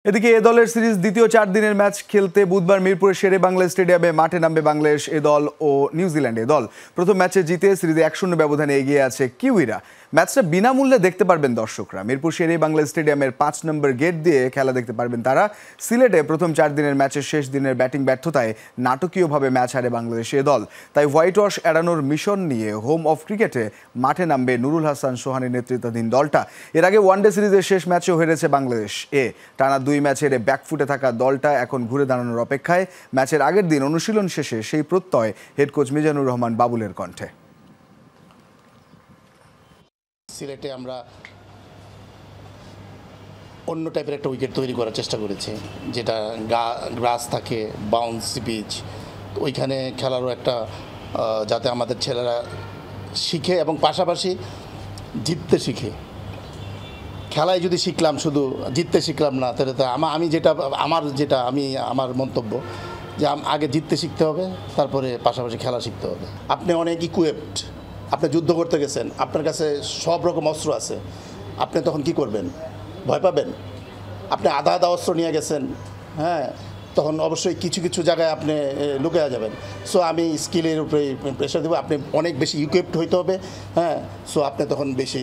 এদিকে এ দলের সিরিজ দ্বিতীয় 4 দিনের ম্যাচ খেলতে বুধবার মিরপুরের শেরে বাংলা স্টেডিয়ামে মাঠে নামবে বাংলাদেশ এ দল ও নিউজিল্যান্ড এ দল। প্রথম ম্যাচে জিতে সিরিজে 1-0 ব্যবধানে এগিয়ে আছে কিউইরা। ম্যাচটা বিনামূল্যে দেখতে পারবেন দর্শকরা। মিরপুর শেরে বাংলা স্টেডিয়ামের 5 নম্বর গেট দিয়ে খেলা দেখতে পারবেন তারা। সিলেটে প্রথম 4 দিনের ম্যাচের শেষ দিনের ব্যাটিং ব্যর্থতায় নাটকীয়ভাবে ম্যাচ হারে বাংলাদেশ এ দল। তাই হোয়াইট ওয়াশ এড়ানোর মিশন নিয়ে হোম অফ ক্রিকেটে মাঠে নামবে নুরুল হাসান সোহানের নেতৃত্বাধীন দলটা। এর আগে ওয়ানডে সিরিজের শেষ ম্যাচেও হেরেছে বাংলাদেশ এ। টানা 2 ম্যাচ হেরে ব্যাকফুটে থাকা দলটা এখন ঘুরে দাঁড়ানোর অপেক্ষায়। ম্যাচের আগের দিন অনুশীলন শেষে সেই প্রত্যয় হেড কোচ মিজানুর রহমান বাবুলের কণ্ঠে। সিলেটে আমরা অন্য টাইপের একটা উইকেট তৈরি করার চেষ্টা করেছি, যেটা গ্রাস থাকে, বাউন্সি পিচ। ওইখানে খেলারও একটা যাতে আমাদের ছেলেরা শিখে এবং পাশাপাশি জিততে শিখে। খেলায় যদি শিখলাম শুধু জিততে শিখলাম না, তাহলে তো আমার মন্তব্য যে আগে জিততে শিখতে হবে, তারপরে পাশাপাশি খেলা শিখতে হবে। আপনি অনেক ইকুইপড, আপনি যুদ্ধ করতে গেছেন, আপনার কাছে সব রকম অস্ত্র আছে, আপনি তখন কি করবেন? ভয় পাবেন? আপনি আধা অস্ত্র নিয়ে গেছেন, হ্যাঁ, তখন অবশ্যই কিছু কিছু জায়গায় আপনি লুকিয়ে যাবেন। সো আমি স্কিলের উপরে প্রেশার দেবো, আপনি অনেক বেশি ইকুইপড হইতে হবে, হ্যাঁ। সো আপনি তখন বেশি